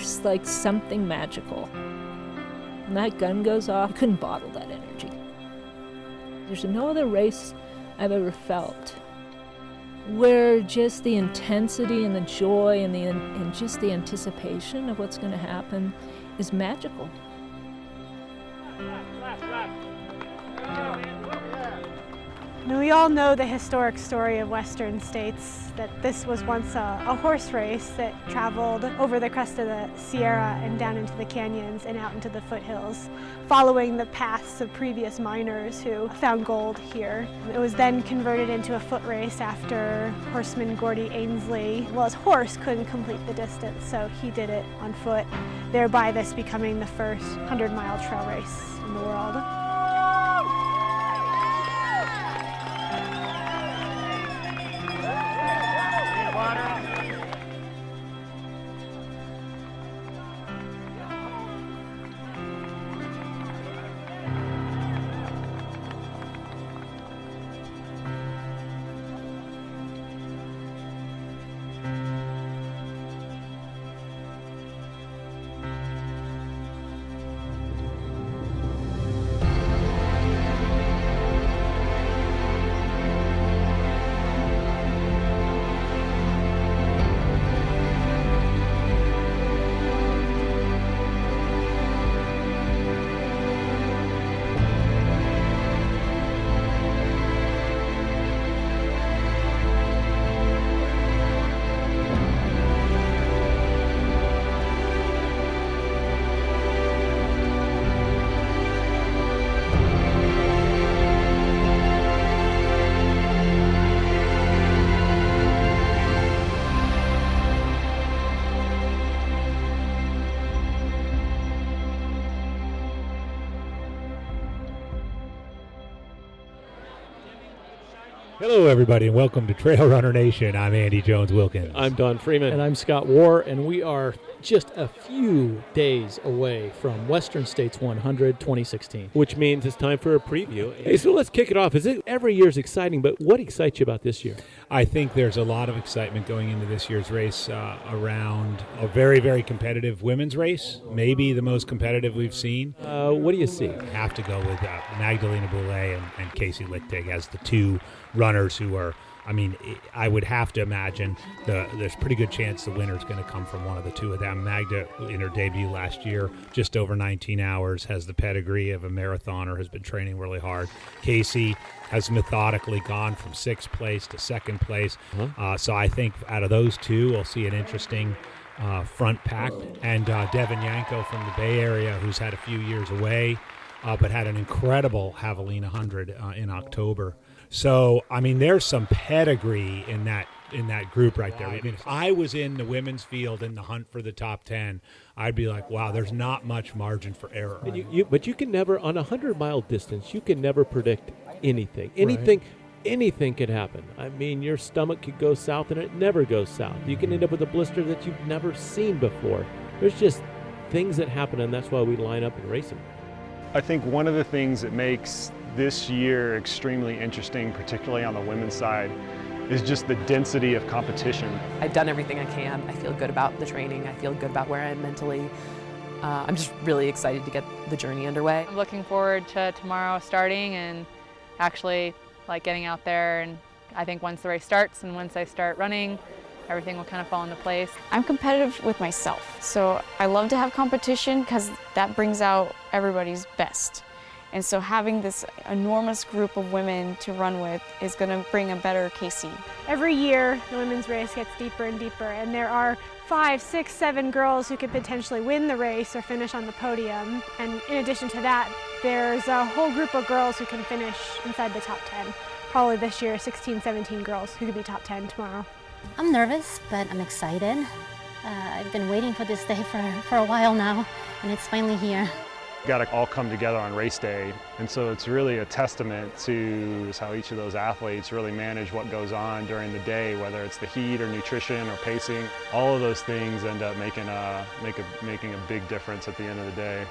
there's like something magical. When that gun goes off, I couldn't bottle that energy. There's no other race I've ever felt where just the intensity and the joy and just the anticipation of what's going to happen is magical. Now, we all know the historic story of Western States, that this was once a horse race that traveled over the crest of the Sierra and down into the canyons and out into the foothills, following the paths of previous miners who found gold here. It was then converted into a foot race after horseman Gordy Ainslie. Well, his horse couldn't complete the distance, so he did it on foot, thereby this becoming the first 100-mile trail race in the world. Hello, everybody, and welcome to Trail Runner Nation. I'm Andy Jones-Wilkins. I'm Don Freeman. And I'm Scott Warr, and we are just a few days away from Western States 100 2016. Which means it's time for a preview. Hey, so let's kick it off. Every year is exciting, but what excites you about this year? I think there's a lot of excitement going into this year's race around a very, very competitive women's race, maybe the most competitive we've seen. What do you see? I have to go with Magdalena Boulet and Casey Lichtig as the two runners who are, I would have to imagine there's a pretty good chance the winner's going to come from one of the two of them. Magda, in her debut last year, just over 19 hours, has the pedigree of a marathoner, has been training really hard. Casey has methodically gone from sixth place to second place. So I think out of those two, we'll see an interesting front pack. And Devon Yanko from the Bay Area, who's had a few years away, but had an incredible Javelina 100 in October. So, there's some pedigree in that group right there. If I was in the women's field in the hunt for the top 10, I'd be like, wow, there's not much margin for error. But you can never, on a 100-mile distance, you can never predict anything. Anything could happen. Your stomach could go south, and it never goes south. You can end up with a blister that you've never seen before. There's just things that happen, and that's why we line up and race them. I think one of the things that makes this year extremely interesting, particularly on the women's side, is just the density of competition. I've done everything I can. I feel good about the training. I feel good about where I am mentally. I'm just really excited to get the journey underway. I'm looking forward to tomorrow starting and actually getting out there, and I think once the race starts and once I start running, everything will kind of fall into place. I'm competitive with myself, so I love to have competition because that brings out everybody's best. And so having this enormous group of women to run with is going to bring a better KC. Every year, the women's race gets deeper and deeper, and there are 5, 6, 7 girls who could potentially win the race or finish on the podium. And in addition to that, there's a whole group of girls who can finish inside the top 10. Probably this year, 16, 17 girls who could be top 10 tomorrow. I'm nervous, but I'm excited. I've been waiting for this day for a while now, and it's finally here. Got to all come together on race day, and so it's really a testament to how each of those athletes really manage what goes on during the day, whether it's the heat or nutrition or pacing. All of those things end up making a big difference at the end of the day.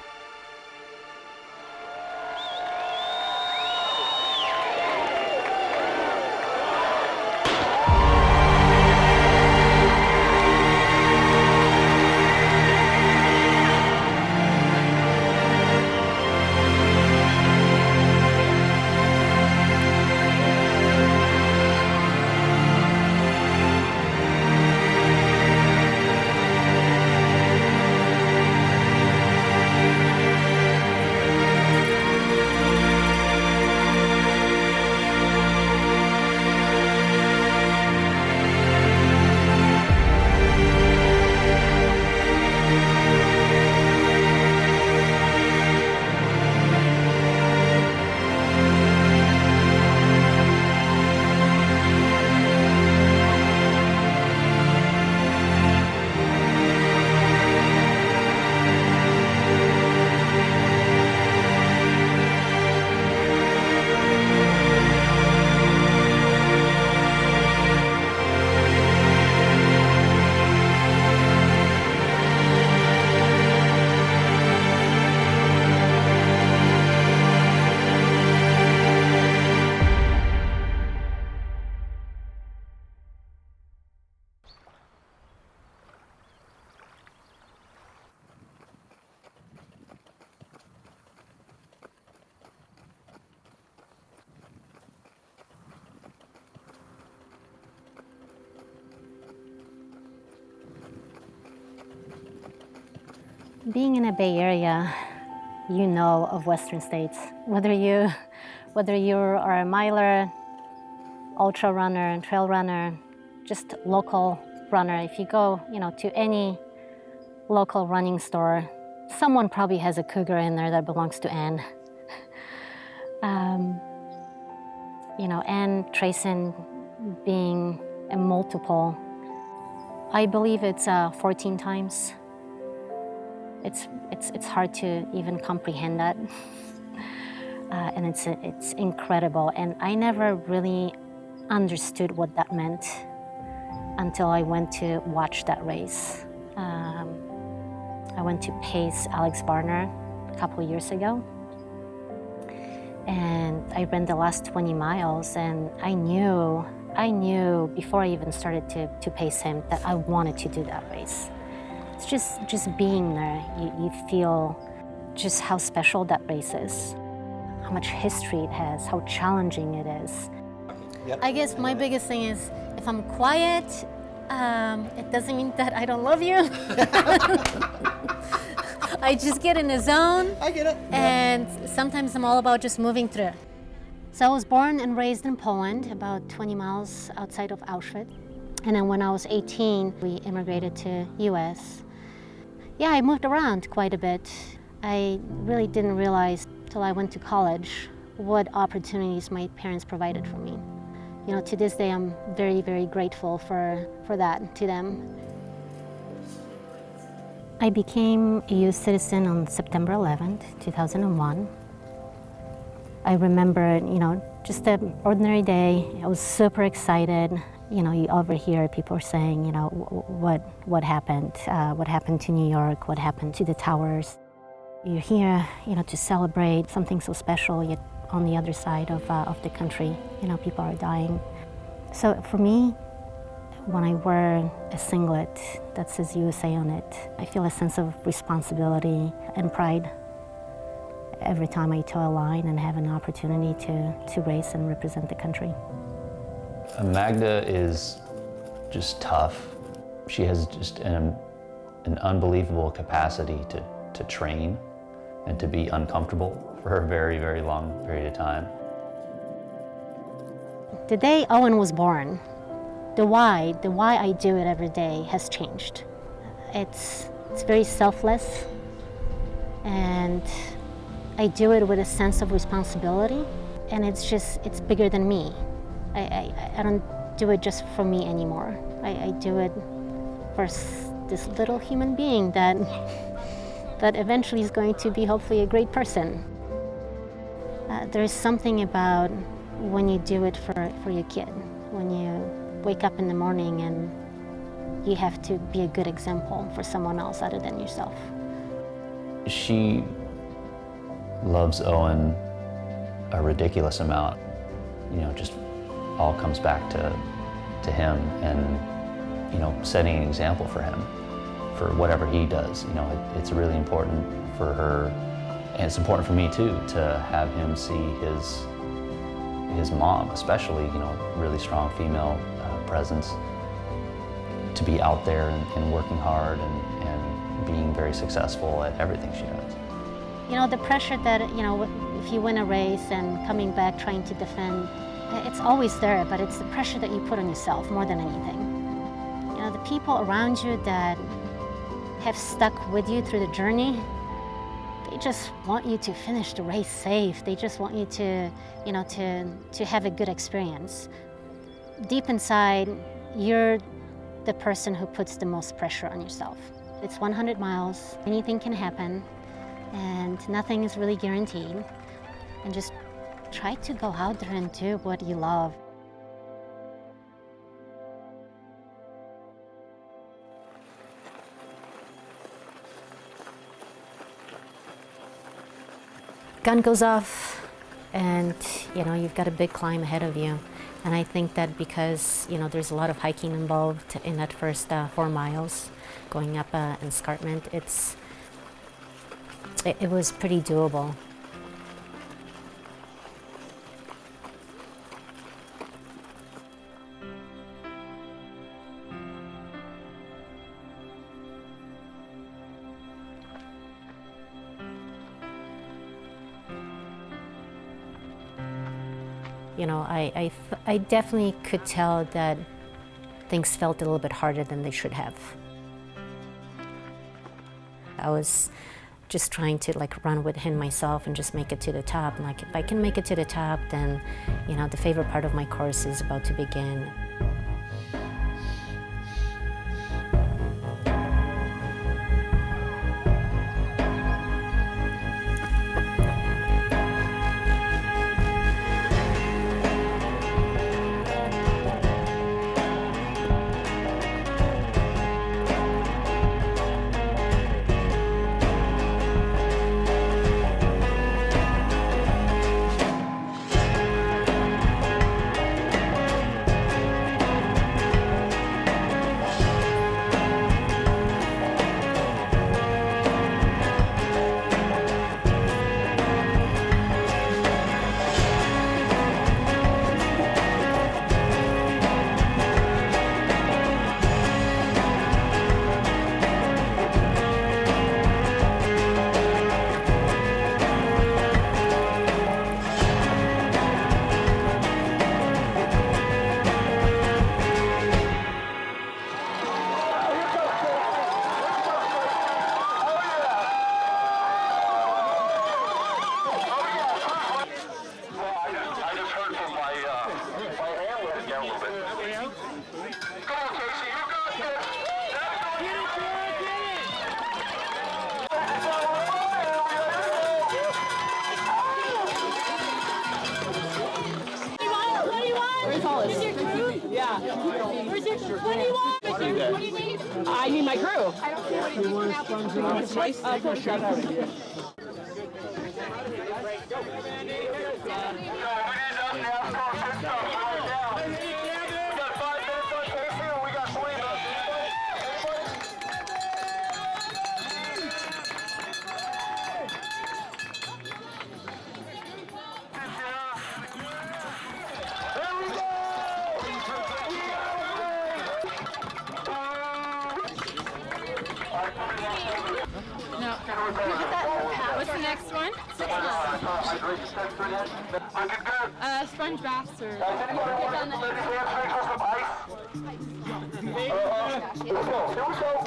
Being in a Bay Area, you know of Western States. Whether you are a miler, ultra runner, trail runner, just local runner, if you go, to any local running store, someone probably has a cougar in there that belongs to Ann. Ann Trayson being a multiple, I believe it's 14 times. It's hard to even comprehend that. And it's incredible. And I never really understood what that meant until I went to watch that race. I went to pace Alex Barner a couple of years ago. And I ran the last 20 miles, and I knew before I even started to pace him that I wanted to do that race. It's just being there, you feel just how special that race is, how much history it has, how challenging it is. Yep. I guess my biggest thing is if I'm quiet, it doesn't mean that I don't love you. I just get in the zone. I get it. And sometimes I'm all about just moving through. So I was born and raised in Poland, about 20 miles outside of Auschwitz. And then when I was 18, we immigrated to US. Yeah, I moved around quite a bit. I really didn't realize till I went to college what opportunities my parents provided for me. To this day, I'm very, very grateful for that to them. I became a US citizen on September 11th, 2001. I remember, just an ordinary day. I was super excited. You overhear people saying, what happened? What happened to New York? What happened to the towers? You're here, to celebrate something so special, yet on the other side of the country, people are dying. So for me, when I wear a singlet that says USA on it, I feel a sense of responsibility and pride every time I toe a line and have an opportunity to race and represent the country. Magda is just tough. She has just an unbelievable capacity to train and to be uncomfortable for a very, very long period of time. The day Owen was born, the why I do it every day has changed. It's very selfless, and I do it with a sense of responsibility, and it's bigger than me. I don't do it just for me anymore. I do it for this little human being that eventually is going to be hopefully a great person. There's something about when you do it for your kid, when you wake up in the morning and you have to be a good example for someone else other than yourself. She loves Owen a ridiculous amount. Just all comes back to him and, setting an example for him, for whatever he does. It's really important for her, and it's important for me too, to have him see his mom, especially, really strong female presence, to be out there and working hard and being very successful at everything she does. The pressure that, if you win a race and coming back trying to defend, it's always there, but it's the pressure that you put on yourself more than anything. The people around you that have stuck with you through the journey, they just want you to finish the race safe. They just want you to, to have a good experience. Deep inside, you're the person who puts the most pressure on yourself. It's 100 miles, anything can happen, and nothing is really guaranteed. And just try to go out there and do what you love. Gun goes off, and you've got a big climb ahead of you. And I think that because there's a lot of hiking involved in that first 4 miles, going up an escarpment, it was pretty doable. You know, I definitely could tell that things felt a little bit harder than they should have. I was just trying to like run within myself and just make it to the top. And like, if I can make it to the top, then, you know, the favorite part of my course is about to begin. I need my crew. I don't care what you want. No. What's the next one? 6 months. Sponge baths or... You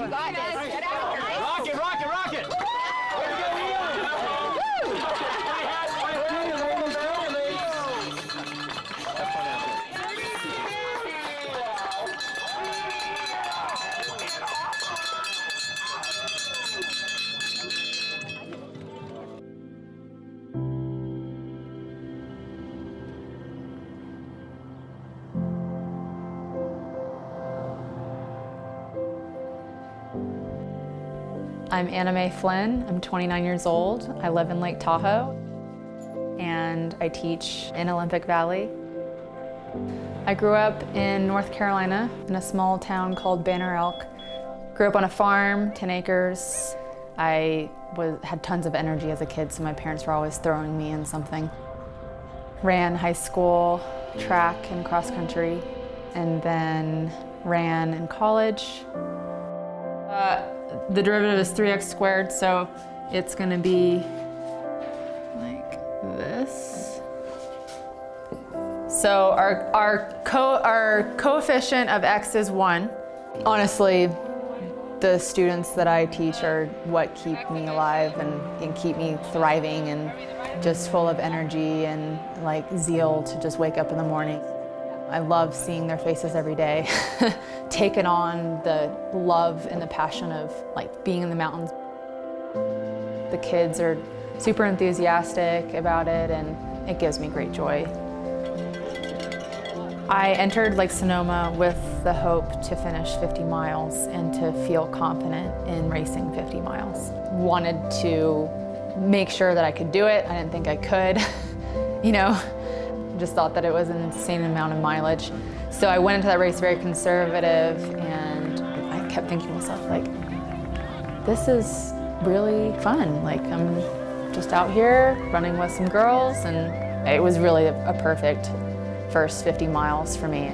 guys, get out. Rocket, rocket, rocket! I'm Anna Mae Flynn. I'm 29 years old. I live in Lake Tahoe, and I teach in Olympic Valley. I grew up in North Carolina in a small town called Banner Elk. Grew up on a farm, 10 acres. I had tons of energy as a kid, so my parents were always throwing me in something. Ran high school, track and cross country, and then ran in college. The derivative is 3x squared, so it's going to be like this. So our coefficient of x is 1. Honestly, the students that I teach are what keep me alive and keep me thriving and just full of energy and like zeal to just wake up in the morning. I love seeing their faces every day, taking on the love and the passion of like being in the mountains. The kids are super enthusiastic about it, and it gives me great joy. I entered Lake Sonoma with the hope to finish 50 miles and to feel confident in racing 50 miles. Wanted to make sure that I could do it. I didn't think I could, you know. Just thought that it was an insane amount of mileage. So I went into that race very conservative, and I kept thinking to myself, like, this is really fun. Like, I'm just out here running with some girls, and it was really a perfect first 50 miles for me.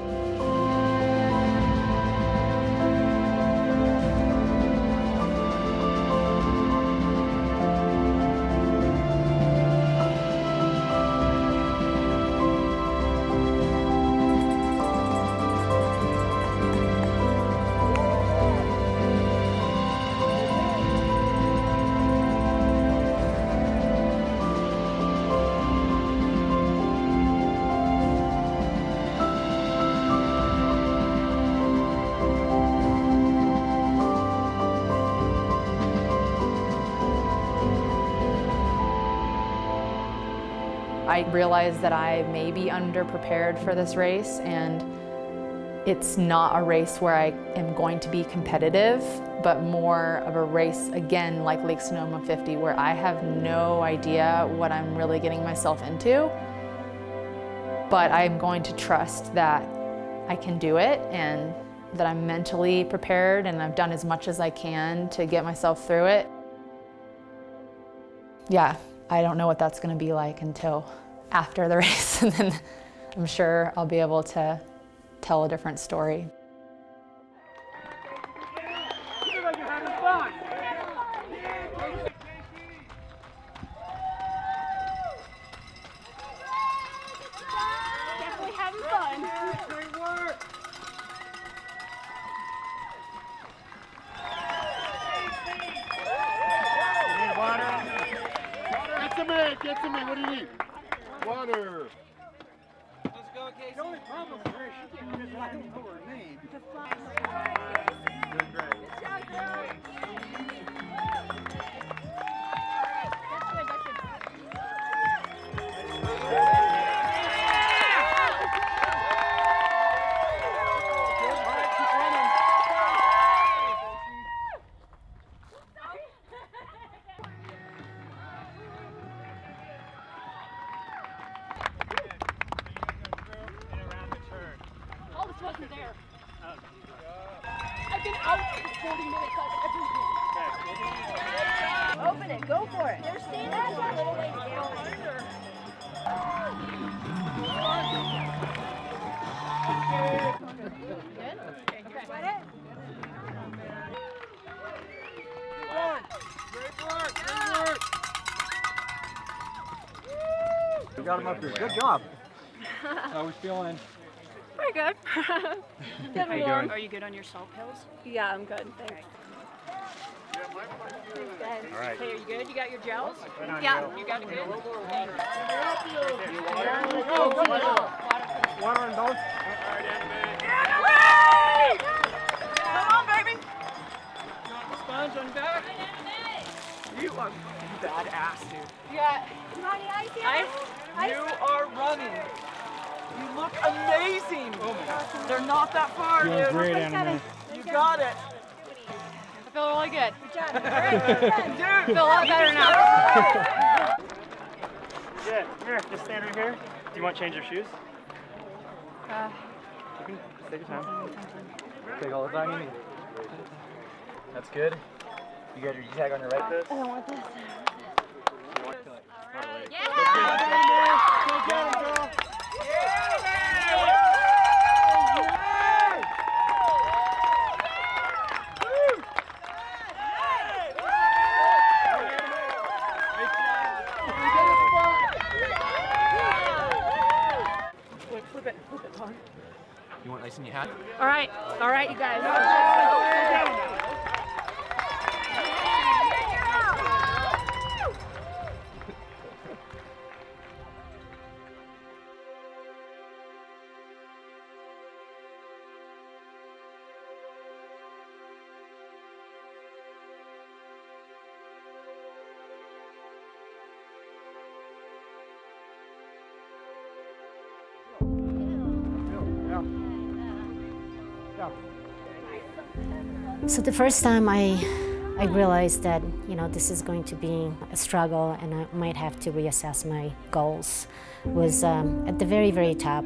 I realized that I may be underprepared for this race, and it's not a race where I am going to be competitive, but more of a race, again, like Lake Sonoma 50, where I have no idea what I'm really getting myself into. But I'm going to trust that I can do it and that I'm mentally prepared and I've done as much as I can to get myself through it. Yeah, I don't know what that's going to be like until after the race, and then I'm sure I'll be able to tell a different story. Definitely having fun. Great work. You need water? Get to me. What do you need? Water. Let's go, Casey. The only problem is she can't just let him know her name. Doing great. Good job, girl. Wasn't there. I've been out for 40 minutes on everything. Open it, go for it. They're standing a little ways down under. Good? Okay, got it? Great work. You got him up here. Good job. How we feeling? Pretty good. How you doing? Are you good on your salt pills? Yeah, I'm good. Thanks. All right. Hey, are you good? You got your gels? Yeah. You got it good? Water and both. Come on, baby. You want the sponge on back? You are badass, dude. You got any ice here? Ice? You are running. You look amazing. Oh my gosh. They're not that far, dude. Great, Anna. You got it. I feel really good. Good job. Dude. I feel a lot better now. Good. Here, just stand right here. Do you want to change your shoes? You can take your time. Take all the time you need. That's good. You got your tag on your right fist? I don't want this. Go get it, girl. Flip it, Tom. You want ice in your hat? All right, you guys. So the first time I realized that, this is going to be a struggle and I might have to reassess my goals was at the very, very top.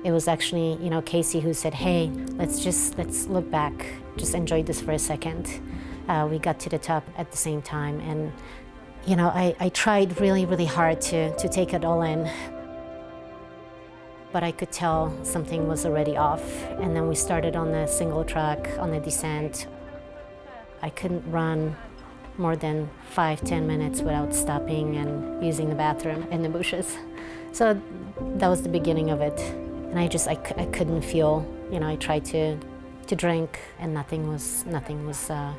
It was actually, Casey who said, hey, let's look back, just enjoy this for a second. We got to the top at the same time, and, I tried really, really hard to take it all in. But I could tell something was already off. And then we started on the single track, on the descent. I couldn't run more than 5-10 minutes without stopping and using the bathroom in the bushes. So that was the beginning of it. And I couldn't feel, I tried to drink and nothing was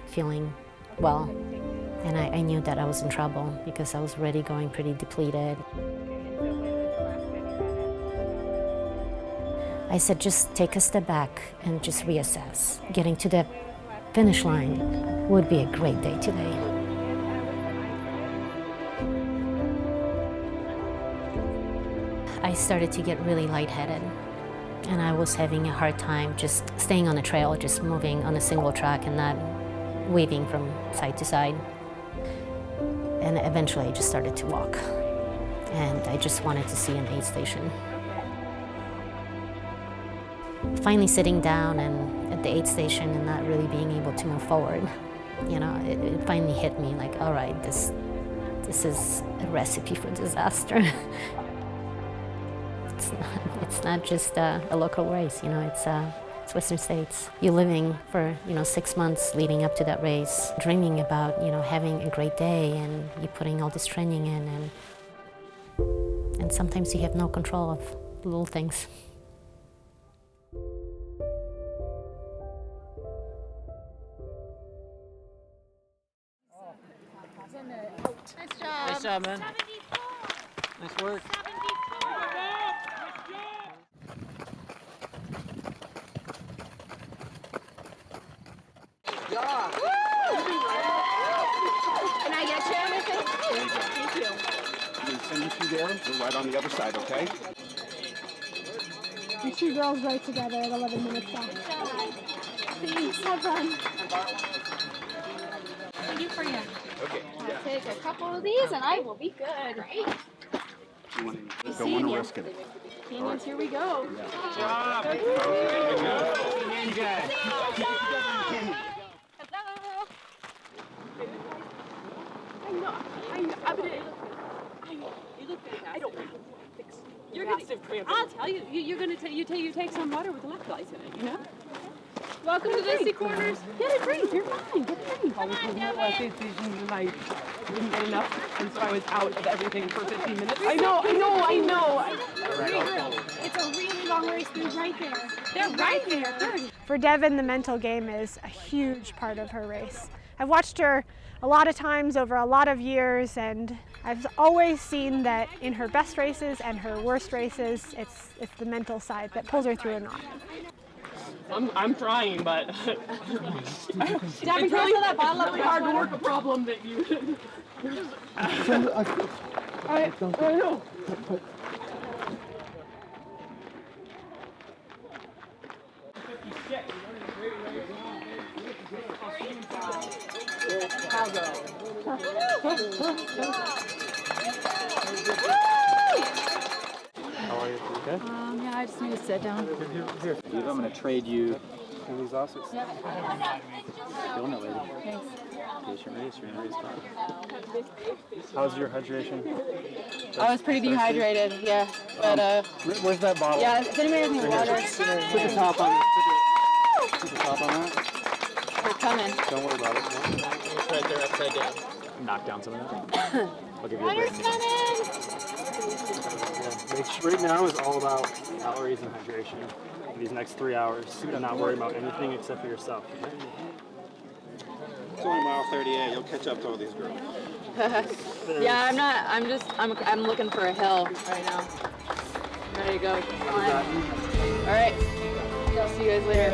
feeling well. And I knew that I was in trouble because I was already going pretty depleted. I said, just take a step back and just reassess. Getting to the finish line would be a great day today. I started to get really lightheaded. And I was having a hard time just staying on the trail, just moving on a single track and not waving from side to side. And eventually I just started to walk. And I just wanted to see an aid station. Finally sitting down and at the aid station and not really being able to move forward, it finally hit me like, all right, this is a recipe for disaster. It's not just a local race, it's Western States. You're living for 6 months leading up to that race, dreaming about having a great day, and you're putting all this training in, and sometimes you have no control of the little things. Nice job, man. Nice work. Can I get you anything? Thank you. I'm going to send you through there. We're right on the other side, okay? The two girls ride together at 11 minutes back. Thanks, have fun. Thank you for you. Okay. I'll take a couple of these and I will be good. Great. Don't want to risk it. Canyons, here we go. Good job. You're gonna. I'll tell you. You're gonna take some water with electrolytes in it. Welcome to the Corners. Get a drink. You're fine. Get a drink. I was in here last season and I didn't get enough, and so I was out of everything for 15 minutes. I know. It's a really long race. They're right there. They're right there. For Devon, the mental game is a huge part of her race. I've watched her a lot of times over a lot of years, and I've always seen that in her best races and her worst races, it's the mental side that pulls her through a knot. I'm trying, but It's really hard to work a problem that you. I know. How are you? Okay? Yeah, I just need to sit down. Here. I'm going to trade you these also. Yep. Feeling it, lady. Thanks. Patient race, you're in a race time. How's your hydration? I was pretty dehydrated, yeah. But where's that bottle? yeah, if anybody has any water. Put the top on. Put the top on that. They're coming. Don't worry about it. It's right there upside down. Knock down some of that. I'll give you a break. Right now is all about calories and hydration. These next 3 hours, and not worry about anything except for yourself. Okay? It's only mile 38. You'll catch up to all these girls. Yeah, I'm looking for a hill right now. I'm ready to go. All right. I'll see you guys later.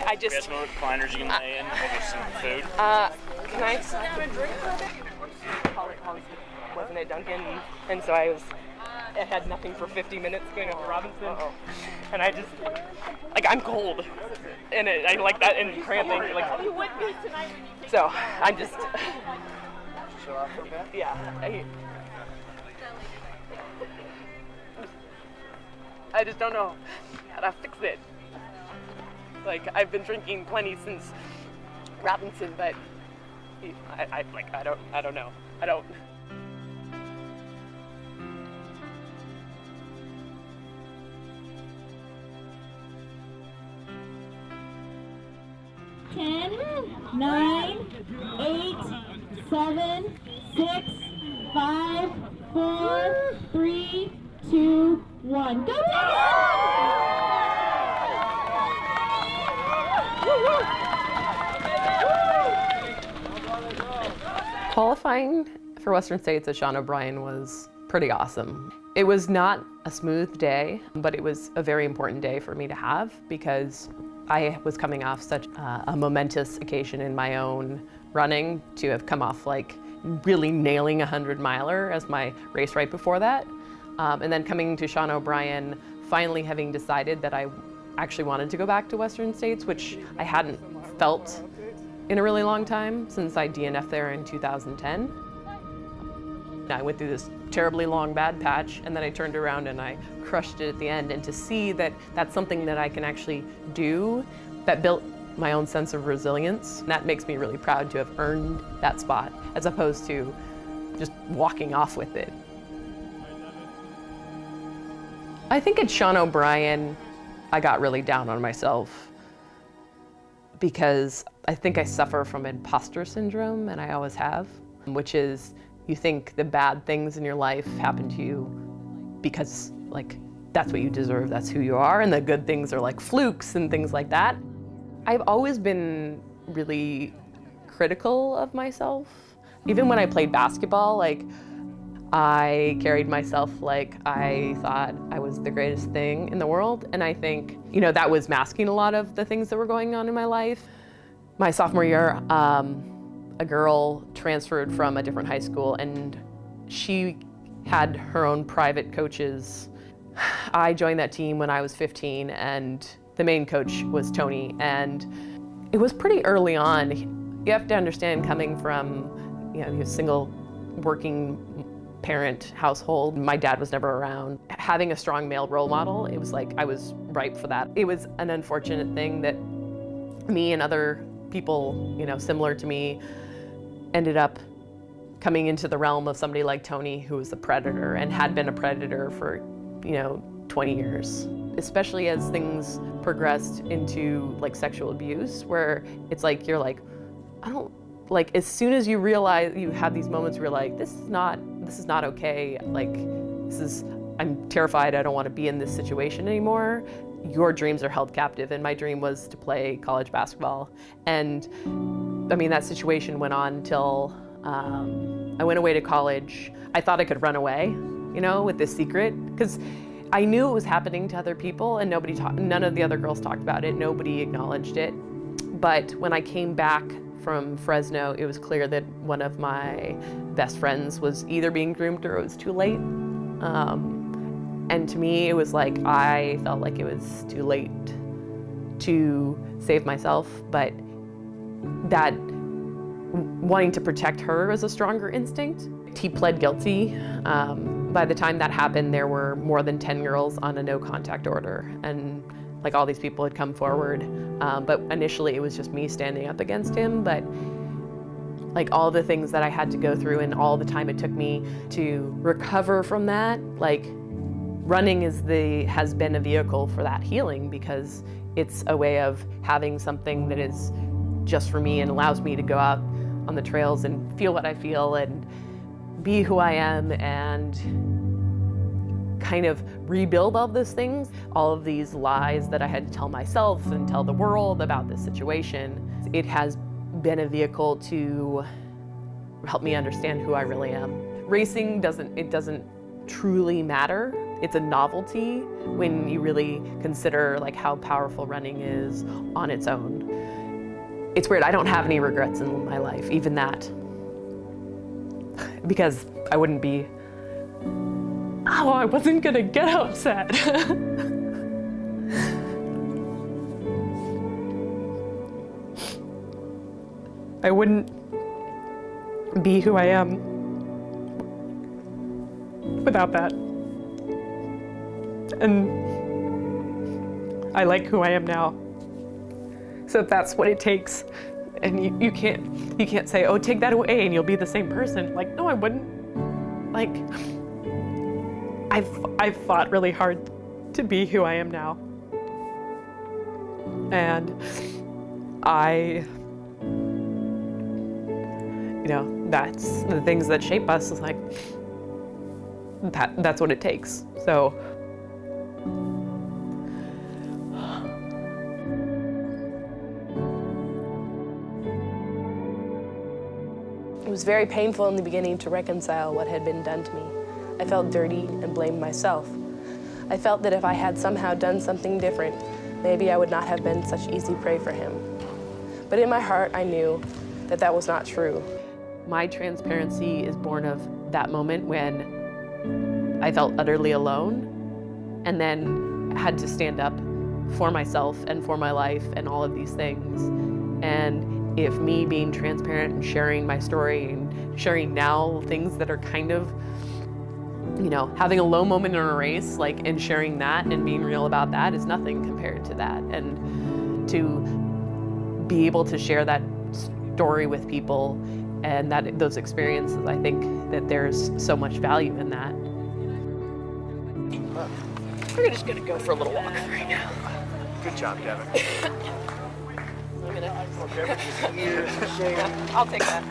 I just. You guys know what recliners you can lay in over some food? Can I have a drink for a bit? Holly wasn't at Dunkin', and so I had nothing for 50 minutes going up to Robinson. And I just, I'm cold. And I like that and cramping. You would be tonight when you so I'm just. Chill out for a bit? Yeah. I just don't know how to fix it. Like, I've been drinking plenty since Robinson, but I don't know. I don't. Ten, 9, 8, 7, 6, 5, 4, 3, 2, 1. Go Qualifying for Western States at Sean O'Brien was pretty awesome. It was not a smooth day, but it was a very important day for me to have because I was coming off such a momentous occasion in my own running to have come off like really nailing a 100-miler as my race right before that. And then coming to Sean O'Brien, finally having decided that I actually wanted to go back to Western States, which I hadn't felt in a really long time since I DNF'd there in 2010. I went through this terribly long bad patch, and then I turned around and I crushed it at the end. And to see that that's something that I can actually do, that built my own sense of resilience, that makes me really proud to have earned that spot, as opposed to just walking off with it. I think at Sean O'Brien, I got really down on myself because I think I suffer from imposter syndrome, and I always have, which is you think the bad things in your life happen to you because like that's what you deserve, that's who you are, and the good things are like flukes and things like that. I've always been really critical of myself. Even when I played basketball, like I carried myself like I thought I was the greatest thing in the world, and I think, you know, that was masking a lot of the things that were going on in my life. My sophomore year, a girl transferred from a different high school, and she had her own private coaches. I joined that team when I was 15, and the main coach was Tony, and it was pretty early on. You have to understand, coming from, you know, a single working parent household, my dad was never around. Having a strong male role model, it was like I was ripe for that. It was an unfortunate thing that me and other people, you know, similar to me, ended up coming into the realm of somebody like Tony, who was a predator and had been a predator for, you know, 20 years. Especially as things progressed into like sexual abuse, where it's like, you're like, I don't, like as soon as you realize, you have these moments where you're like, this is not okay. Like, I'm terrified, I don't want to be in this situation anymore. Your dreams are held captive, and my dream was to play college basketball. And I mean, that situation went on till I went away to college. I thought I could run away, you know, with this secret, because I knew it was happening to other people, and none of the other girls talked about it. Nobody acknowledged it. But when I came back from Fresno, it was clear that one of my best friends was either being groomed or it was too late. And to me, it was like, I felt like it was too late to save myself, but that wanting to protect her was a stronger instinct. He pled guilty. By the time that happened, there were more than 10 girls on a no contact order, and like all these people had come forward. But initially it was just me standing up against him, but like all the things that I had to go through and all the time it took me to recover from that, like running has been a vehicle for that healing, because it's a way of having something that is just for me and allows me to go out on the trails and feel what I feel and be who I am and kind of rebuild all those things, all of these lies that I had to tell myself and tell the world about this situation. It has been a vehicle to help me understand who I really am. Racing doesn't truly matter. It's a novelty when you really consider like how powerful running is on its own. It's weird, I don't have any regrets in my life, even that. Because I wouldn't be, I wasn't gonna get upset. I wouldn't be who I am without that. And I like who I am now. So if that's what it takes, and you can't say, oh, take that away and you'll be the same person. Like, no, I wouldn't. Like, I've fought really hard to be who I am now. And that's the things that shape us, is like, that's what it takes. So. It was very painful in the beginning to reconcile what had been done to me. I felt dirty and blamed myself. I felt that if I had somehow done something different, maybe I would not have been such easy prey for him. But in my heart, I knew that that was not true. My transparency is born of that moment when I felt utterly alone and then had to stand up for myself and for my life and all of these things. And if me being transparent and sharing my story and sharing now things that are kind of, having a low moment in a race, and sharing that and being real about that is nothing compared to that. And to be able to share that story with people and those experiences, I think that there's so much value in that. We're just gonna go for a little walk right now. Good job, Devon. I'll take that.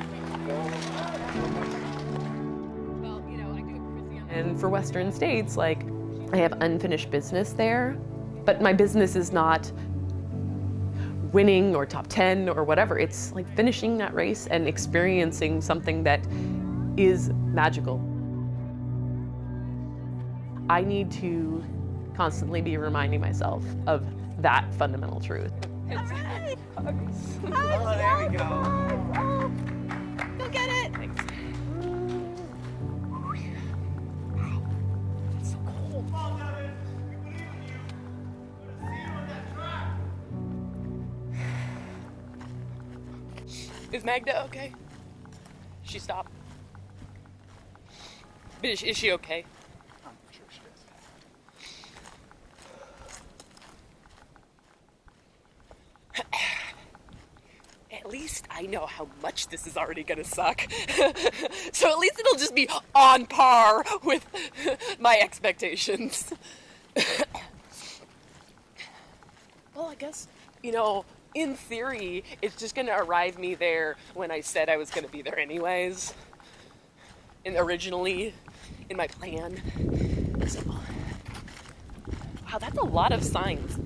And for Western States, I have unfinished business there, but my business is not winning or top 10 or whatever. It's finishing that race and experiencing something that is magical. I need to constantly be reminding myself of that fundamental truth. Hugs. Oh, there we go. Go get it. Thanks. It's so cold. Is Magda okay? She stopped. But is she okay? I'm sure she is. At least I know how much this is already gonna suck. So at least it'll just be on par with my expectations. Well, I guess, in theory, it's just gonna arrive me there when I said I was gonna be there anyways. And originally, in my plan. So, wow, that's a lot of signs.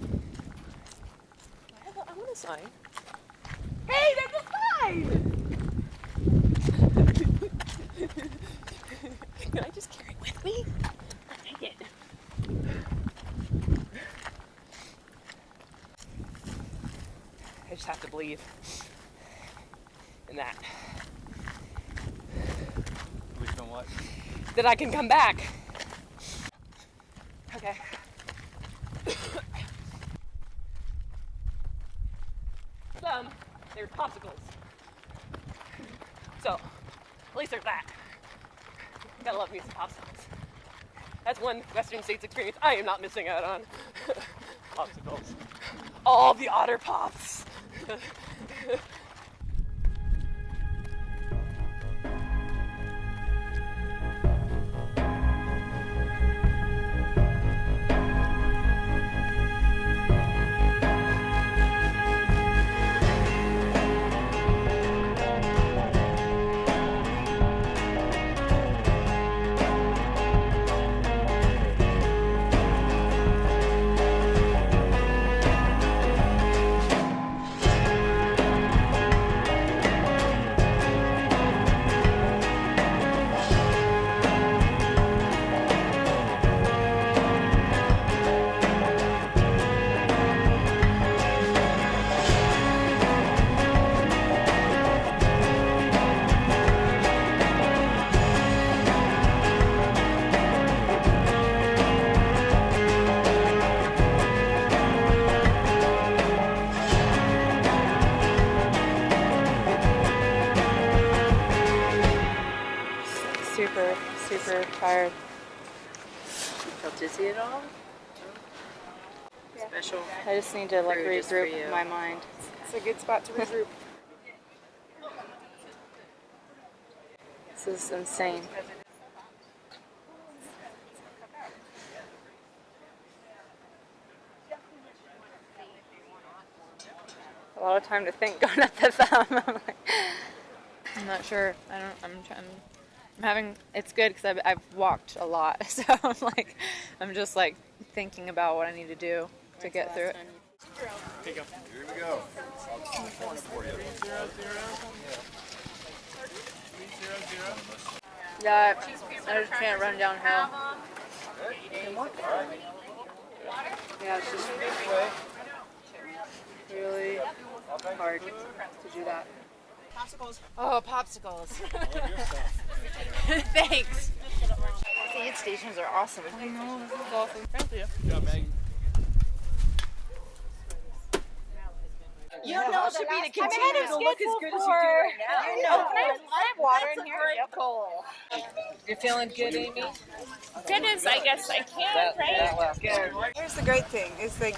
I want a sign. Hey, there's a sign! Can I just carry it with me? Dang it. I just have to believe in that. Believe in what? That I can come back. Okay. There's popsicles. So, at least there's that. Gotta love me some popsicles. That's one Western States experience I am not missing out on. Popsicles. All the Otter Pops. Super tired. You feel dizzy at all? special. I just need to like brew just for regroup you. my mind. It's a good spot to regroup. This is insane. A lot of time to think going up the thumb. I'm not sure. I'm having. It's good because I've walked a lot, so I'm just like thinking about what I need to do to get through it. Here we go. Yeah, I just can't run downhill. Yeah, it's just really hard to do that. Popsicles. Oh, popsicles. Thanks. The aid stations are awesome. I know, this is awesome. Thank you. Good job, Maggie. You don't know it should be to continue to look as good as you do right now. You know, can I have water in here? You're feeling good, Amy? Good as I guess I can, right? Here's the great thing, is like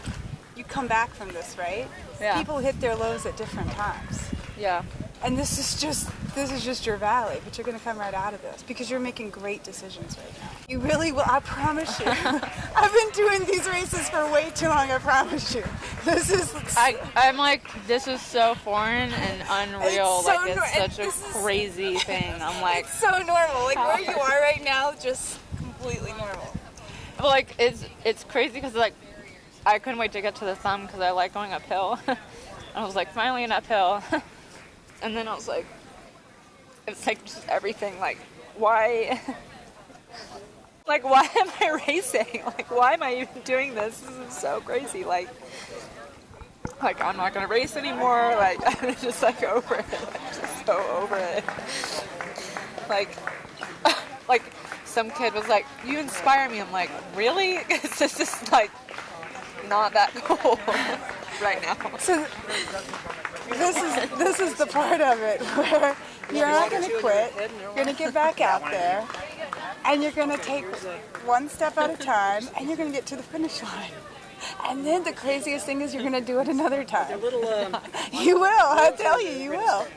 you come back from this, right? Yeah. People hit their lows at different times. Yeah. And this is just your valley, but you're gonna come right out of this because you're making great decisions right now. You really will, I promise you. I've been doing these races for way too long, I promise you. This is I'm like, this is so foreign and unreal. It's so it's such a crazy thing. I'm like, it's so normal. Like where you are right now, just completely normal. but like it's crazy because like I couldn't wait to get to the thumb because I like going uphill. I was like, finally an uphill. And then I was like, it's like just everything, like, why, like, why am I racing? Like, why am I even doing this? This is so crazy. Like I'm not gonna race anymore. Like, I'm just like over it. I'm just so over it. Like some kid was like, you inspire me. I'm like, really? Because this is like not that cool right now. So this is the part of it where you're not going to quit. You're going to get back out there, and you're going to take one step at a time, and you're going to get to the finish line. And then the craziest thing is you're going to do it another time. You will. I tell you, you will.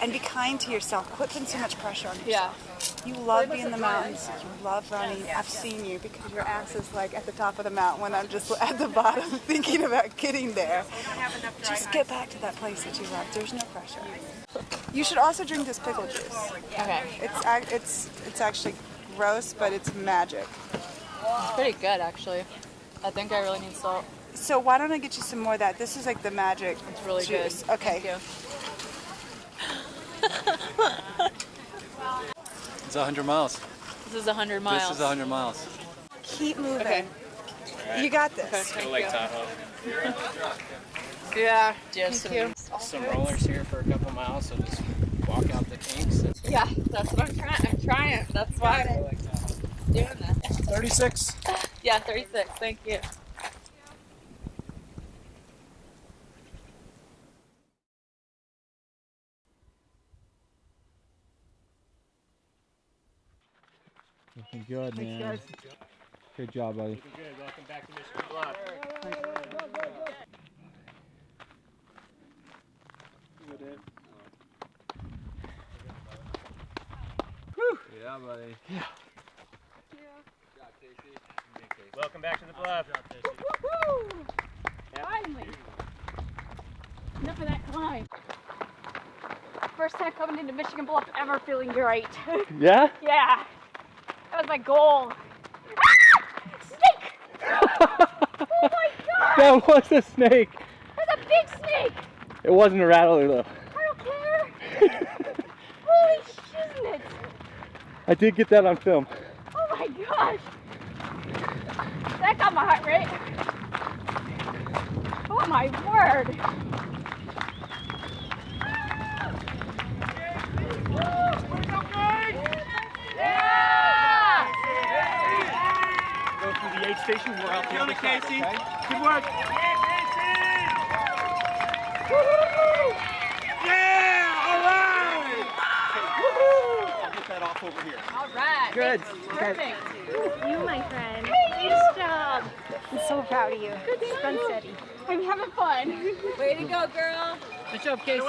And be kind to yourself. Quit putting so much pressure on yourself. You love being in the mountains. You love running. I've seen you because your ass is like at the top of the mountain when I'm just at the bottom thinking about getting there. Just get back to that place that you love. There's no pressure. You should also drink this pickle juice. Okay. It's actually gross, but it's magic. It's pretty good, actually. I think I really need salt. So why don't I get you some more of that? This is like the magic It's really juice. good. Okay. Thank you. It's 100 miles. This is 100 miles. This is 100 miles. Keep moving. Okay. You got this. Go Lake Tahoe. Yeah. Just Thank you. some rollers here for a couple miles, so just walk out the kinks. Yeah, that's what I'm trying. I'm trying. That's why I'm doing this. 36. Yeah, 36. Thank you. Looking good, man. Good job, buddy. Looking good. Welcome back to Michigan Bluff. Whew. Yeah, buddy. Yeah. Welcome back to the Bluff. Woo! Finally. Enough of that climb. First time coming into Michigan Bluff ever feeling great. Yeah? Yeah. That was my goal. Ah! Snake! Oh my god! That was a snake. That's a big snake! It wasn't a rattler, though. I don't care. Holy shiznit! I did get that on film. Oh my gosh! That got my heart rate. Oh my word! Yeah! Go through the aid station. We're out the other side. Casey. Okay? Good work. Yeah! All right! head off over here. All right. Good. Perfect. You, my friend. Nice job. I'm so proud of you. Good Run steady. I'm having fun. Way to go, girl. Good job, Casey.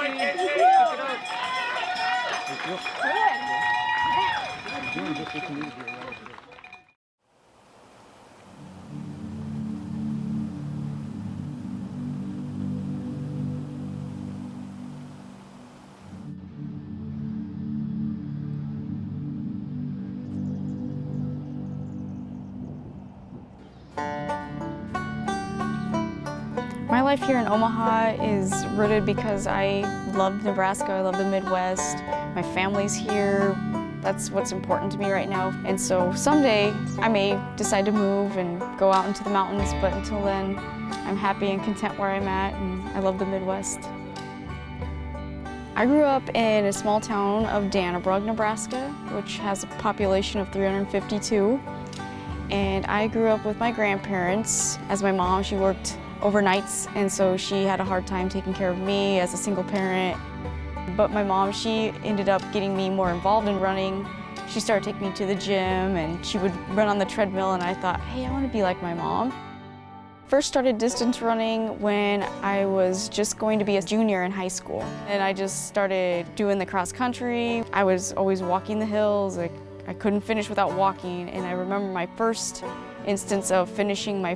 My life here in Omaha is rooted because I love Nebraska, I love the Midwest. My family's here. That's what's important to me right now. And so someday I may decide to move and go out into the mountains, but until then, I'm happy and content where I'm at, and I love the Midwest. I grew up in a small town of Dannebrook, Nebraska, which has a population of 352. And I grew up with my grandparents. As my mom, she worked overnights, and so she had a hard time taking care of me as a single parent. But my mom, she ended up getting me more involved in running. She started taking me to the gym, and she would run on the treadmill, and I thought, hey, I want to be like my mom. First started distance running when I was just going to be a junior in high school. And I just started doing the cross country. I was always walking the hills. Like, I couldn't finish without walking. And I remember my first instance of finishing my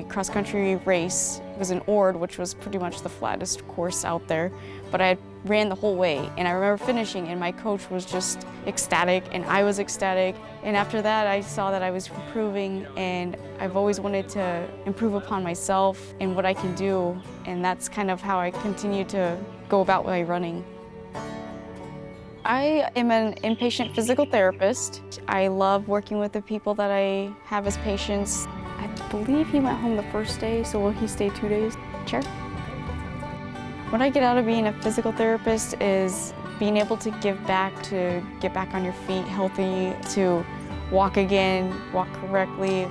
cross country race was in Ord, which was pretty much the flattest course out there. But I ran the whole way, and I remember finishing, and my coach was just ecstatic, and I was ecstatic. And after that, I saw that I was improving, and I've always wanted to improve upon myself and what I can do, and that's kind of how I continue to go about my running. I am an inpatient physical therapist. I love working with the people that I have as patients. I believe he went home the first day, so will he stay 2 days? Chair? What I get out of being a physical therapist is being able to give back, to get back on your feet healthy, to walk again, walk correctly.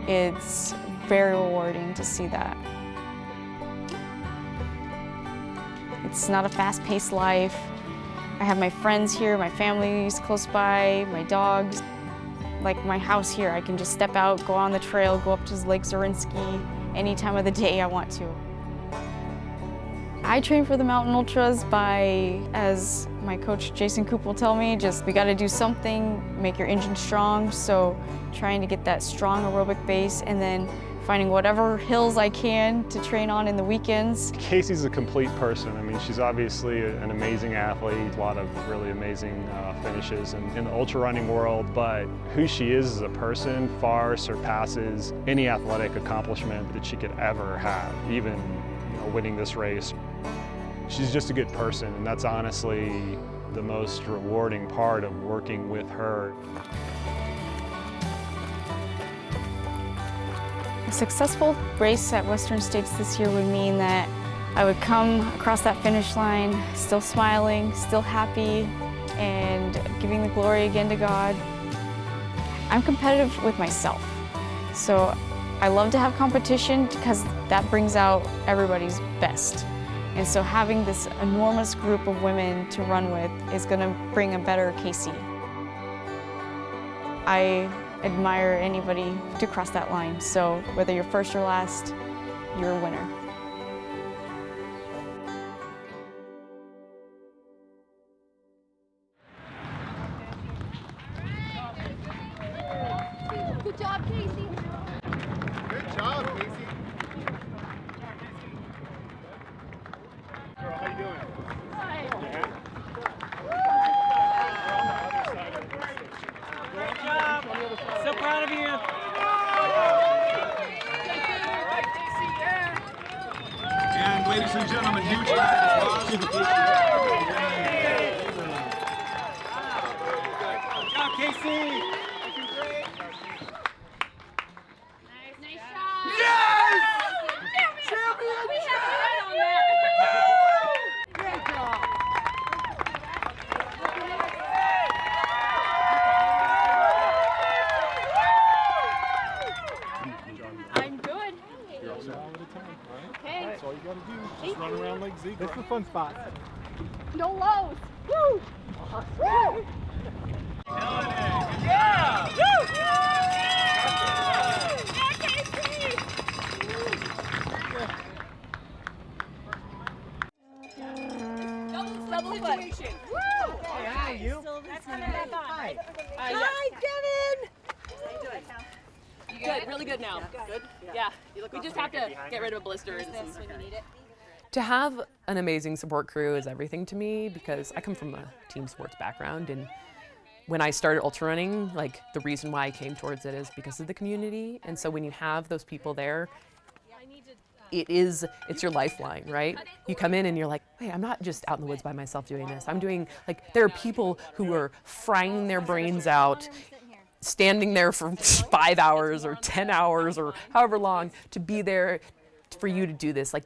It's very rewarding to see that. It's not a fast-paced life. I have my friends here, my family's close by, my dogs. Like my house here, I can just step out, go on the trail, go up to Lake Zorinsky any time of the day I want to. I train for the mountain ultras by, as my coach Jason Coop will tell me, just we got to do something, make your engine strong. So trying to get that strong aerobic base, and then finding whatever hills I can to train on in the weekends. Casey's a complete person. I mean, she's obviously an amazing athlete, a lot of really amazing finishes in the ultra running world, but who she is as a person far surpasses any athletic accomplishment that she could ever have, even winning this race. She's just a good person, and that's honestly the most rewarding part of working with her. A successful race at Western States this year would mean that I would come across that finish line still smiling, still happy, and giving the glory again to God. I'm competitive with myself, so I love to have competition because that brings out everybody's best. And so having this enormous group of women to run with is going to bring a better Casey. I admire anybody to cross that line, so whether you're first or last, you're a winner. Good job, Casey. Good job, Casey. Girl, how you doing? Yeah. Good job. So proud of you. And ladies and gentlemen, huge round of applause for Good job, Casey. Nice shot. Yes! Champion! We have a head on that. Great job! I'm good. You're all set. Okay. That's all you gotta do. Just run around like Zeke. This is a fun spot. No lows. Woo! Woo! Yeah! Woo! Double situation. Woo! Hey, hi, you. That's coming back on. Hi. Hi, Devon. How you doing? You good? Really good now. Good? Yeah. We just have to get rid of blisters. To have an amazing support crew is everything to me because I come from a team sports background, and when I started ultra running, like the reason why I came towards it is because of the community. And so when you have those people there, it's your lifeline, right? You come in and you're like, hey, I'm not just out in the woods by myself doing this. I'm doing, like, there are people who are frying their brains out, standing there for 5 hours or 10 hours or however long to be there for you to do this. Like,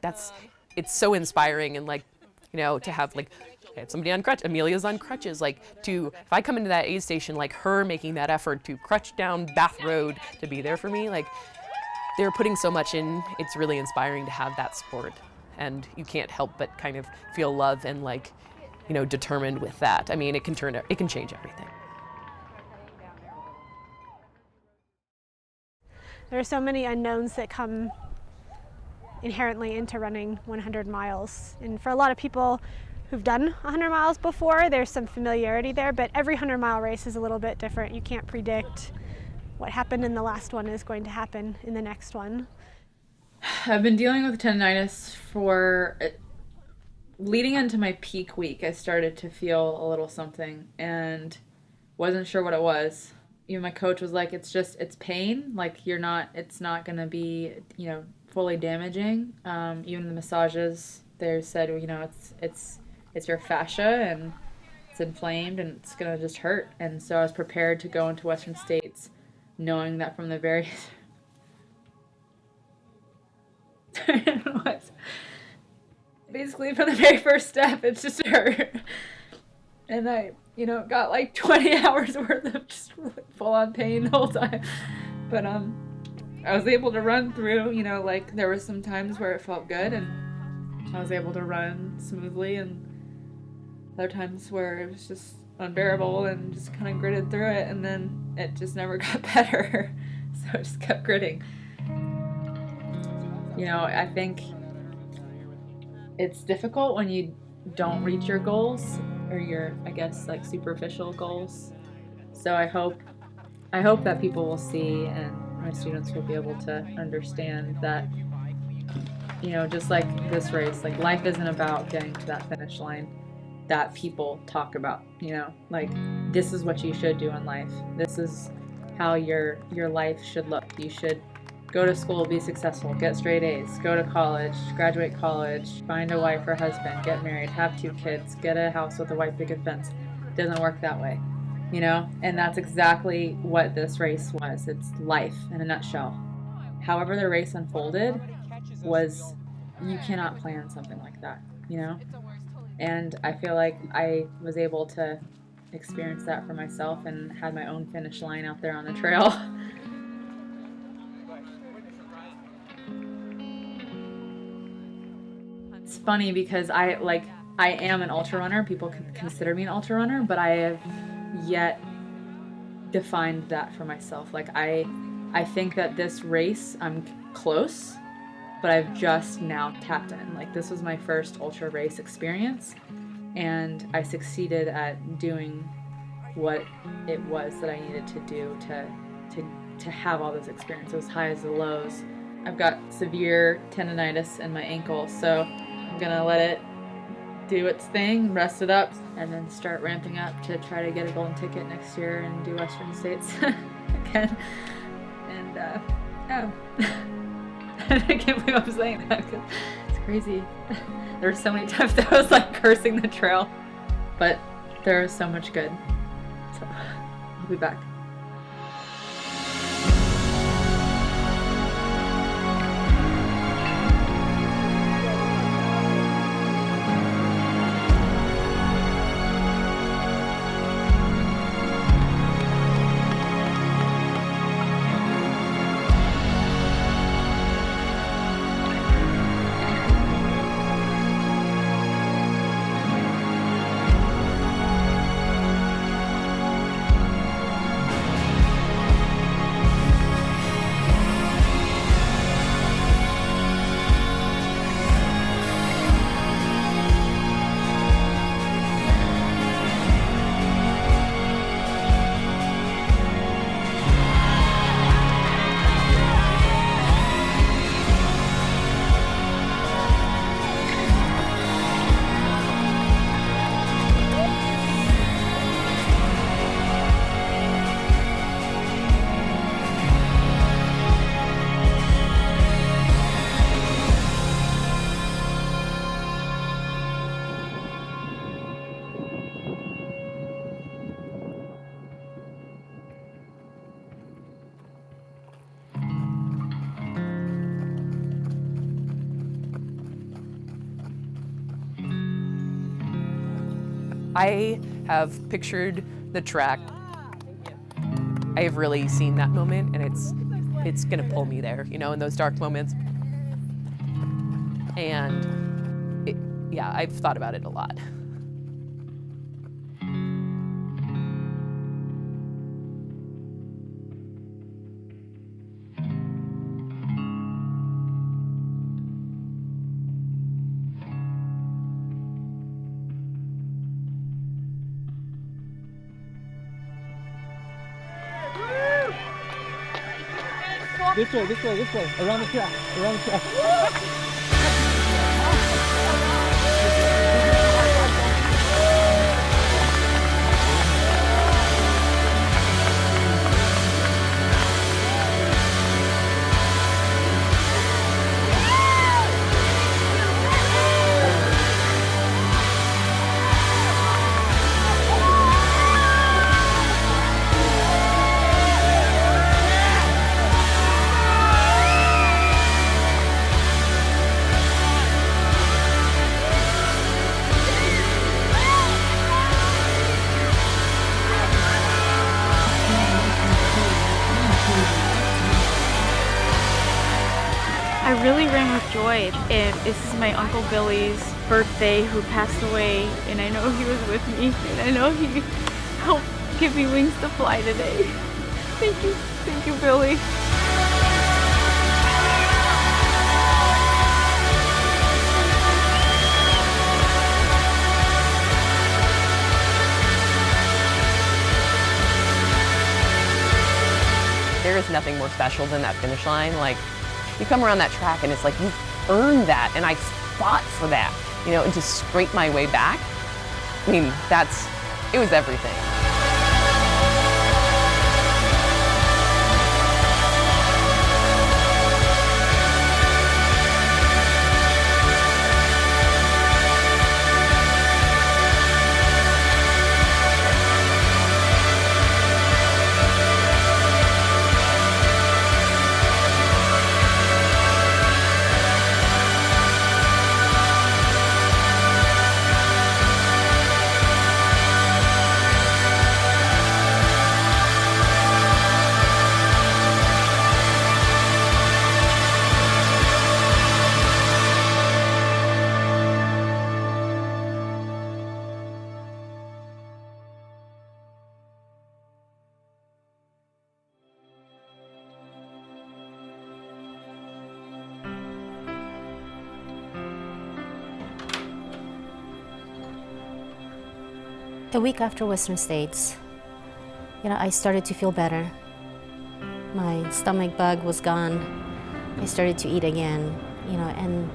it's so inspiring. And like, you know, to have like, I have somebody on crutches, Amelia's on crutches, like if I come into that aid station, like her making that effort to crutch down Bath Road to be there for me, like they're putting so much in. It's really inspiring to have that support, and you can't help but kind of feel love and like, you know, determined with that. I mean, it can change everything. There are so many unknowns that come inherently into running 100 miles. And for a lot of people who've done 100 miles before, there's some familiarity there, but every 100-mile race is a little bit different. You can't predict what happened in the last one is going to happen in the next one. I've been dealing with tendinitis for leading into my peak week. I started to feel a little something and wasn't sure what it was. Even my coach was like, it's pain. Like it's not gonna be, you know, fully damaging. Even the massages, they said, you know, it's your fascia and it's inflamed and it's gonna just hurt. And so I was prepared to go into Western States, knowing that from the very basically from the very first step, it's just hurt. And I, you know, got like 20 hours worth of just really full on pain the whole time. But I was able to run through, you know, like there were some times where it felt good and I was able to run smoothly, and other times where it was just unbearable and just kind of gritted through it, and then it just never got better. So I just kept gritting. You know, I think it's difficult when you don't reach your goals or your, I guess, like superficial goals. So I hope that people will see, and my students will be able to understand that, you know, just like this race, like life isn't about getting to that finish line that people talk about, you know, like this is what you should do in life. This is how your life should look. You should go to school, be successful, get straight A's, go to college, graduate college, find a wife or husband, get married, have 2 kids, get a house with a white picket fence. It doesn't work that way, you know? And that's exactly what this race was. It's life in a nutshell. However the race unfolded was, you cannot plan something like that, you know? And I feel like I was able to experience that for myself and had my own finish line out there on the trail. It's funny because I am an ultra runner. People consider me an ultra runner, but I have yet defined that for myself. Like I think that this race, I'm close, but I've just now tapped in. Like this was my first ultra race experience, and I succeeded at doing what it was that I needed to do to have all those experiences, highs and lows. I've got severe tendinitis in my ankle, so I'm gonna let it do its thing, rest it up, and then start ramping up to try to get a golden ticket next year and do Western States again. And oh. I can't believe I'm saying that because it's crazy. There were so many times that I was like cursing the trail, but there was so much good. So I'll be back. I have pictured the track. I have really seen that moment, and it's gonna pull me there, you know, in those dark moments. And yeah, I've thought about it a lot. This way, around the track, around the track. I really ran with joy, and this is my Uncle Billy's birthday who passed away, and I know he was with me, and I know he helped give me wings to fly today. Thank you, Billy. There is nothing more special than that finish line. Like, you come around that track and it's like, you've earned that, and I fought for that, you know, and to scrape my way back, I mean, it was everything. A week after Western States, I started to feel better. My stomach bug was gone. I started to eat again, and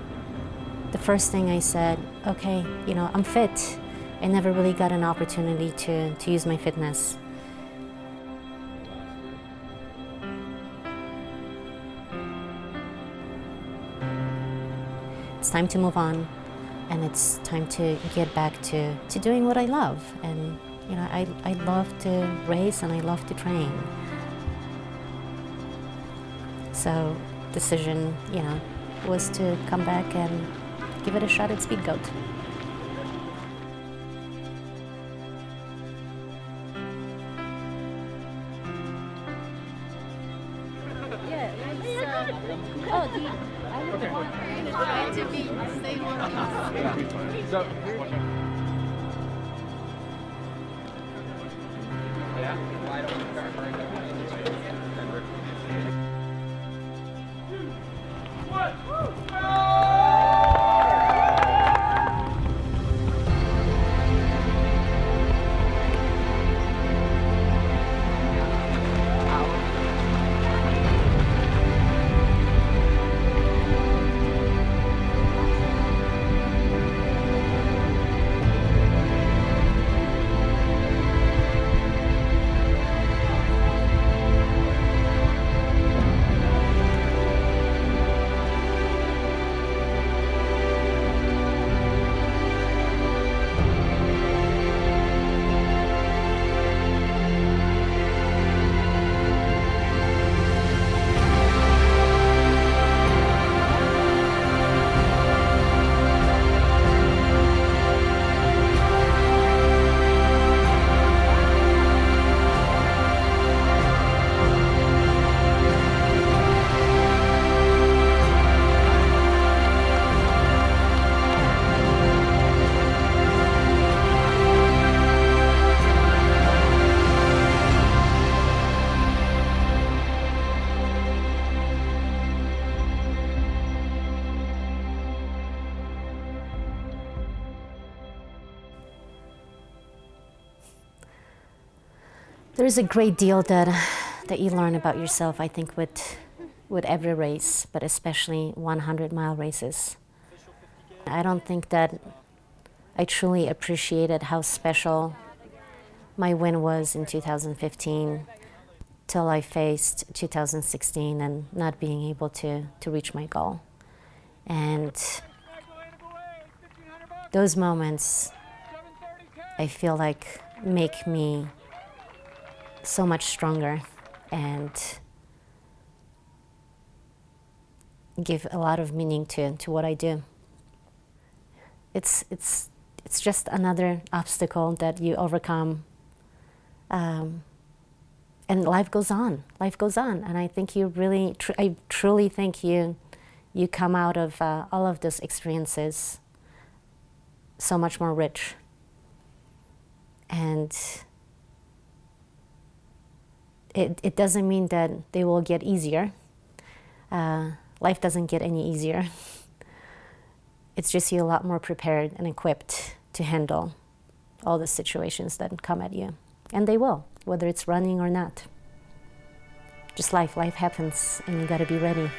the first thing I said, okay, I'm fit. I never really got an opportunity to use my fitness. It's time to move on. And it's time to get back to doing what I love. And I love to race and I love to train. So decision, was to come back and give it a shot at Speed Goat. There's a great deal that you learn about yourself, I think, with every race, but especially 100-mile races. I don't think that I truly appreciated how special my win was in 2015 till I faced 2016 and not being able to reach my goal. And those moments, I feel like, make me so much stronger and give a lot of meaning to what I do. It's just another obstacle that you overcome, and life goes on. Life goes on, and I think you really, I truly think you come out of all of those experiences so much more rich. And it doesn't mean that they will get easier. Life doesn't get any easier. It's just you're a lot more prepared and equipped to handle all the situations that come at you. And they will, whether it's running or not. Just life happens, and you gotta be ready.